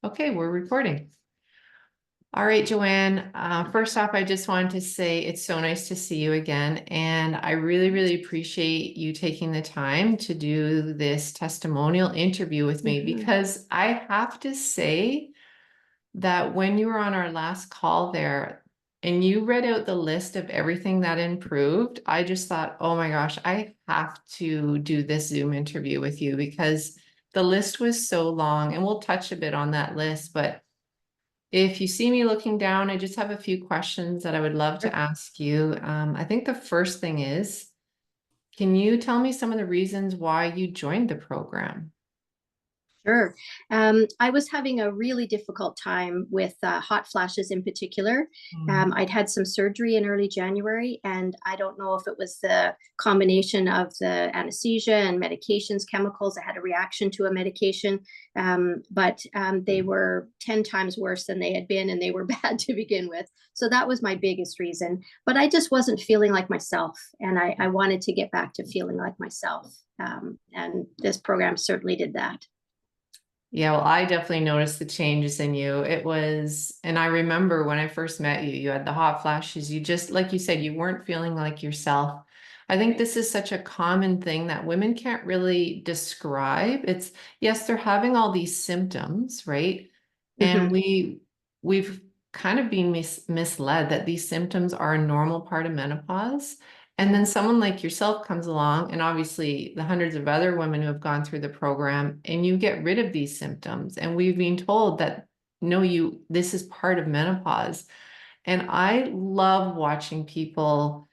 Okay, we're recording. All right, Joanne. First off, I just wanted to say it's so nice to see you again. And I really, really appreciate you taking the time to do this testimonial interview with me because I have to say that when you were on our last call there and you read out the list of everything that improved, I just thought, oh my gosh, I have to do this Zoom interview with you because the list was so long, and we'll touch a bit on that list, but if you see me looking down, I just have a few questions that I would love to ask you. I think the first thing is, can you tell me some of the reasons why you joined the program? Sure. I was having a really difficult time with hot flashes in particular. Mm. I'd had some surgery in early January, and I don't know if it was the combination of the anesthesia and medications, chemicals. I had a reaction to a medication, but they were 10 times worse than they had been, and they were bad to begin with. So that was my biggest reason. But I just wasn't feeling like myself, and I wanted to get back to feeling like myself. And this program certainly did that. Yeah, well, I definitely noticed the changes in you. It was, and I remember when I first met you, you had the hot flashes. You just, like you said, you weren't feeling like yourself. I think this is such a common thing that women can't really describe. It's, yes, they're having all these symptoms, right? And Mhm. we've kind of been misled that these symptoms are a normal part of menopause. And then someone like yourself comes along, and obviously the hundreds of other women who have gone through the program, and you get rid of these symptoms. And we've been told that no, this is part of menopause. And I love watching people,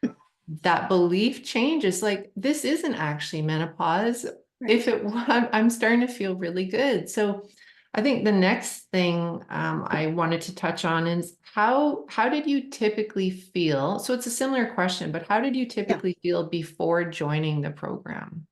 that belief changes. Like, this isn't actually menopause. If Right. it was, I'm starting to feel really good. So I think the next thing I wanted to touch on is how did you typically feel? So it's a similar question, but how did you Yeah. typically feel before joining the program?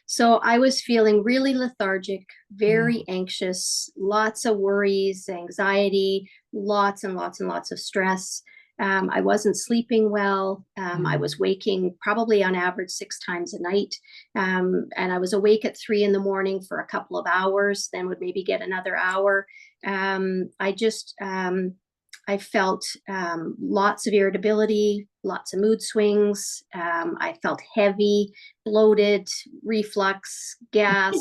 So I was feeling really lethargic, very Mm, anxious, lots of worries, anxiety, lots and lots and lots of stress. I wasn't sleeping well. I mm, was waking probably on average 6 times a night. And I was awake at 3 in the morning for a couple of hours, then would maybe get another hour. I felt lots of irritability, lots of mood swings. I felt heavy, bloated, reflux, gas,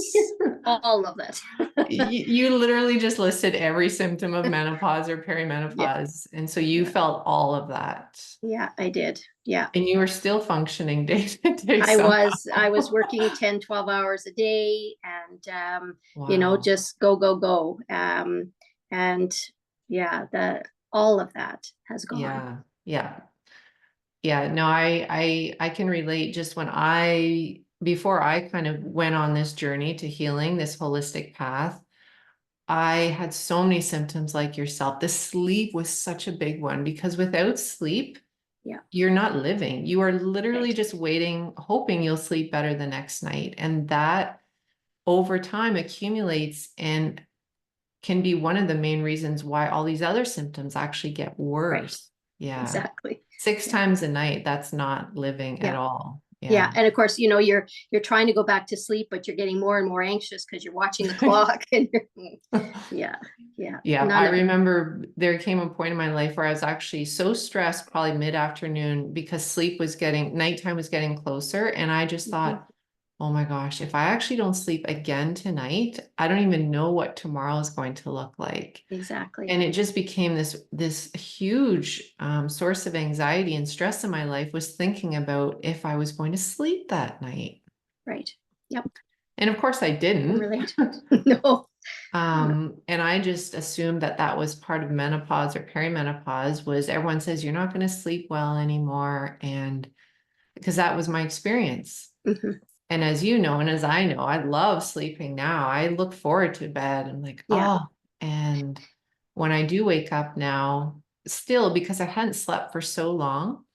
all of it. You literally just listed every symptom of menopause or Yeah, perimenopause. And so you yeah, felt all of that. yeah, I did. Yeah. And you were still functioning day to day I somehow. was I was working 10, 12 hours a day and Wow. just go, go, go. And yeah, the all of that has gone. Yeah. Yeah. Yeah. No, I can relate. Just before I kind of went on this journey to healing, this holistic path, I had so many symptoms like yourself. The sleep was such a big one because without sleep, Yeah, you're not living. You are literally right, just waiting, hoping you'll sleep better the next night. And that over time accumulates and can be one of the main reasons why all these other symptoms actually get right. worse. Yeah. Exactly. Six Yeah. times a night, that's not living at Yeah. all. Yeah, Yeah. and of course, you're trying to go back to sleep, but you're getting more and more anxious because you're watching the clock and yeah, yeah, Yeah, I none of remember there came a point in my life where I was actually so stressed, probably mid-afternoon, because nighttime was getting closer. And I just mhm, thought, oh my gosh, if I actually don't sleep again tonight, I don't even know what tomorrow is going to look like. exactly. And it just became this huge source of anxiety and stress in my life, was thinking about if I was going to sleep that night. Right. Yep, And of course I can didn't. relate. No, no. And I just assumed that that was part of menopause or perimenopause, was everyone says you're not going to sleep well anymore. And because that was my experience. Mhm. And as you know, and as I know, I love sleeping now. I look forward to bed. I'm like, Yeah. oh, and when I do wake up now, still because I hadn't slept for so long,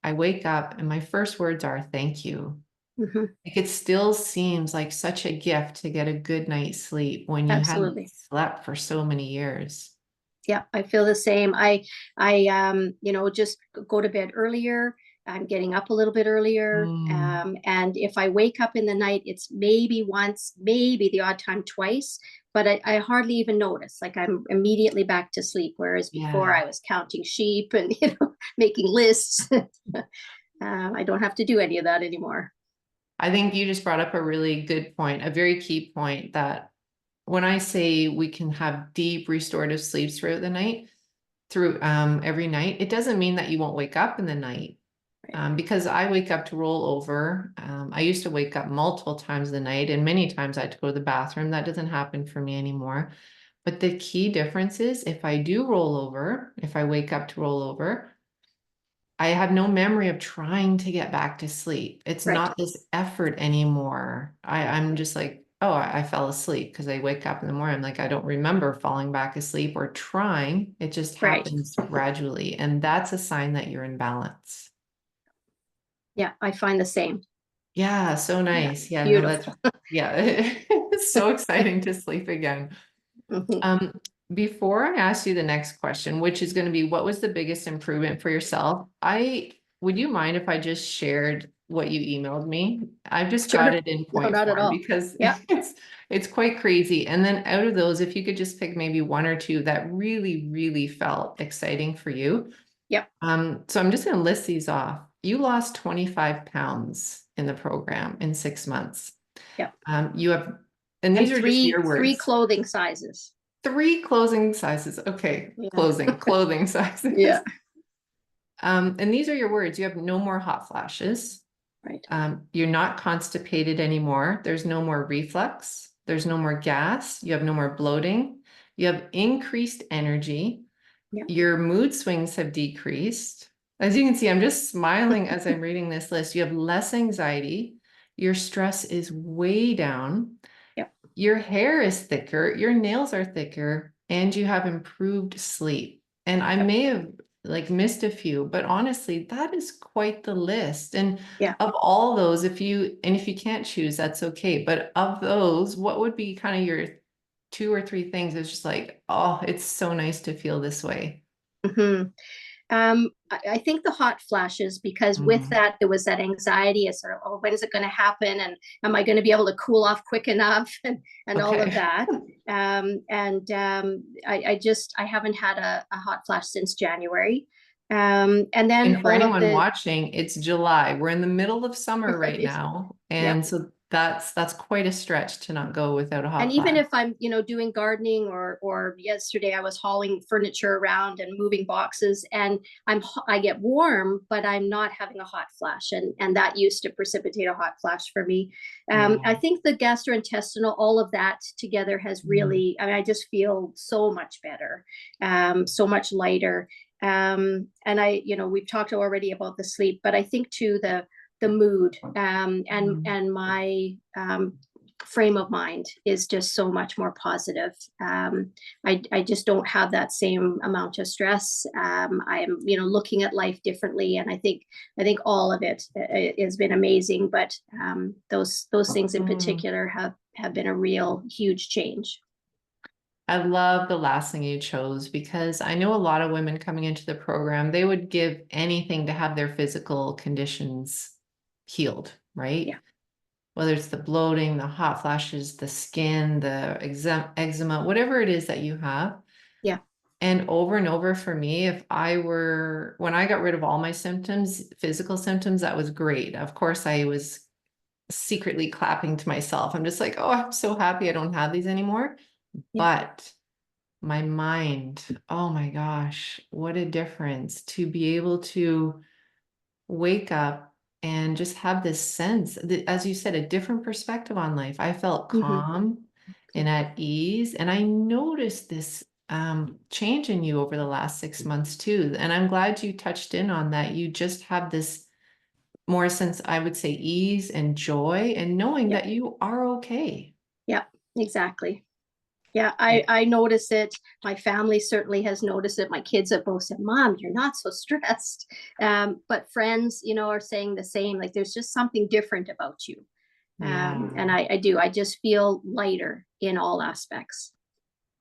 I wake up and my first words are thank you. Mhm. Like, it still seems like such a gift to get a good night's sleep when you hadn't Absolutely. slept for so many years. Yeah, I feel the same. I just go to bed earlier. I'm getting up a little bit earlier. Mm, And if I wake up in the night, it's maybe once, maybe the odd time twice, but I hardly even notice. Like I'm immediately back to sleep. Whereas before yeah. I was counting sheep and, making lists. I don't have to do any of that anymore. I think you just brought up a really good point, a very key point that when I say we can have deep restorative sleeps throughout the night, through every night, it doesn't mean that you won't wake up in the night. Right. Because I wake up to roll over. I used to wake up multiple times a night, and many times I had to go to the bathroom. That doesn't happen for me anymore. But the key difference is if I do roll over, if I wake up to roll over, I have no memory of trying to get back to sleep. It's Right. not this effort anymore. I'm just like, oh, I fell asleep because I wake up in the morning. I'm like, I don't remember falling back asleep or trying. It just Right. happens gradually. And that's a sign that you're in balance. Yeah, I find the same. Yeah, so Yeah, nice. Yeah, no, that's, beautiful. yeah, it's so exciting to sleep again. Mhm. Um, Before I ask you the next question, which is going to be what was the biggest improvement for yourself? Would you mind if I just shared what you emailed me? I've just got Sure. it in No, point not at form all. because Yeah, it's quite crazy. And then out of those, if you could just pick maybe one or two that really, really felt exciting for you. yeah, So I'm just going to list these off. You lost 25 pounds in the program in 6 months. yeah. You have, and And these are just three your three words. clothing sizes. Three clothing sizes. Okay, Yeah, clothing sizes. yeah. And these are your words. You have no more hot flashes. Right. You're not constipated anymore. There's no more reflux. There's no more gas. You have no more bloating. You have increased energy. Yeah. Your mood swings have decreased. As you can see, I'm just smiling as I'm reading this list. You have less anxiety. Your stress is way down. Yeah. Your hair is thicker, your nails are thicker, and you have improved sleep. And I Yeah. may have like missed a few, but honestly, that is quite the list. And Yeah. of all those, if you can't choose, that's okay. But of those, what would be kind of your two or three things? It's just like, oh, it's so nice to feel this way. Mhm. I think the hot flashes, because with Mm, that, there was that anxiety of sort of, oh, when is it going to happen? And am I going to be able to cool off quick enough? And all of okay. that. I haven't had a hot flash since January. And then And for all of anyone the, watching, it's July. We're in the middle of summer right now. yep. And so that's quite a stretch to not go without a And hot even flash. if I'm, doing gardening, or yesterday I was hauling furniture around and moving boxes, and I get warm, but I'm not having a hot flash, and that used to precipitate a hot flash for me. I Yeah. think the gastrointestinal, all of that together has Mm. really, I mean, I just feel so much better, so much lighter. And we've talked already about the sleep, but I think too the mood, Mm. and my frame of mind is just so much more positive. I just don't have that same amount of stress. I am, looking at life differently, and I think all of it has been amazing. But those things in Mm. particular have been a real huge change. I love the last thing you chose because I know a lot of women coming into the program, they would give anything to have their physical conditions healed, right? Yeah, Whether it's the bloating, the hot flashes, the skin, the eczema, whatever it is that you have. yeah, And over for me, when I got rid of all my symptoms, physical symptoms, that was great. Of course, I was secretly clapping to myself. I'm just like, oh, I'm so happy I don't have these anymore. yeah. But my mind, oh my gosh, what a difference to be able to wake up and just have this sense that, as you said, a different perspective on life. I felt Hmm. calm and at ease, and I noticed this change in you over the last 6 months too. And I'm glad you touched in on that. You just have this more sense, I would say, ease and joy, and knowing Yeah, that you are okay. yeah, exactly. Yeah, Yeah. I notice it. My family certainly has noticed it. My kids have both said, "Mom, you're not so stressed." But friends, are saying the same. Like there's just something different about you. Yeah. And I do. I just feel lighter in all aspects.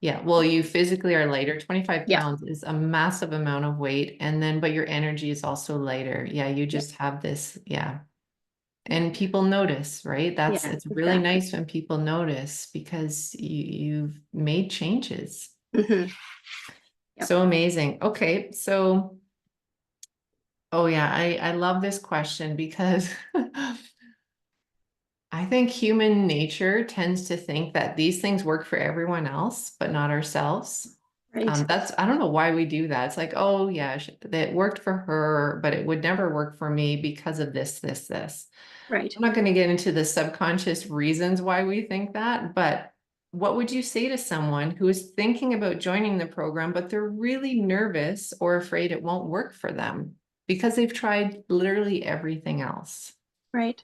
Yeah, well, you physically are lighter. 25 Yeah, pounds is a massive amount of weight. And then, but your energy is also lighter. Yeah, you yeah, just have this. Yeah. yeah, And people notice, right? yeah, It's really exactly. nice when people notice because you've made changes. Hmm. Yep. So amazing. Okay. So, oh yeah, I love this question because I think human nature tends to think that these things work for everyone else, but not ourselves. Right, I don't know why we do that. It's like, oh yeah, that worked for her, but it would never work for me because of this. right. I'm not going to get into the subconscious reasons why we think that, but what would you say to someone who is thinking about joining the program, but they're really nervous or afraid it won't work for them because they've tried literally everything else? Right.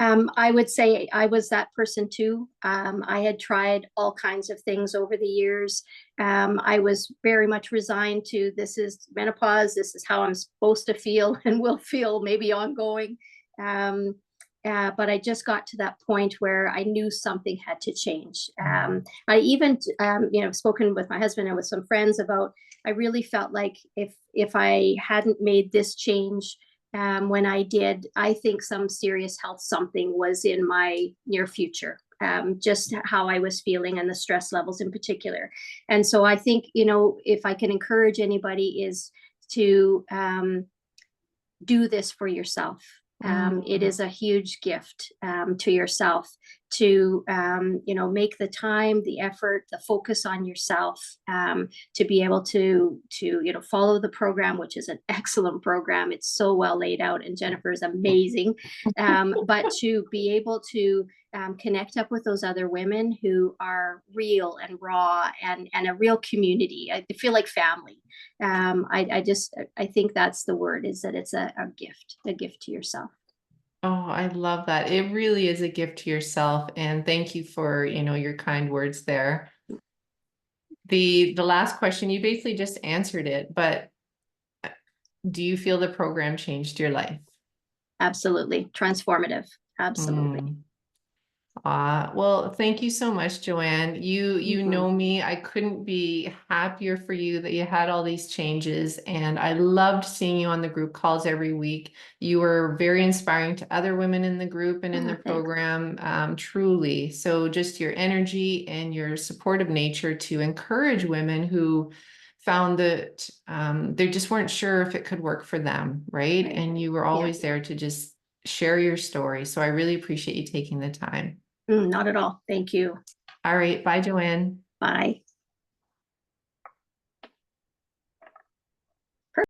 I would say I was that person too. I had tried all kinds of things over the years. I was very much resigned to this is menopause, this is how I'm supposed to feel and will feel maybe ongoing. Um, but I just got to that point where I knew something had to change. I even, spoken with my husband and with some friends about. I really felt like if I hadn't made this change when I did, I think some serious health something was in my near future. Just how I was feeling and the stress levels in particular. And so I think, if I can encourage anybody is to do this for yourself. It Mm. is a huge gift to yourself to make the time, the effort, the focus on yourself to be able to follow the program, which is an excellent program. It's so well laid out, and Jennifer is amazing. But to be able to connect up with those other women who are real and raw and a real community. I feel like family. I think that's the word, is that it's a gift to yourself. Oh, I love that. It really is a gift to yourself. And thank you for, your kind words there. The last question, you basically just answered it, but do you feel the program changed your life? Absolutely. Transformative. Absolutely. Mm. Well, thank you so much, Joanne. You Mhm. know me. I couldn't be happier for you that you had all these changes, and I loved seeing you on the group calls every week. You were very inspiring to other women in the group and in the Thanks. program, truly. So just your energy and your supportive nature to encourage women who found that they just weren't sure if it could work for them, right? Right. And you were Yeah. always there to just share your story. So I really appreciate you taking the time. Not at all. Thank you. All right. Bye, Joanne. Bye.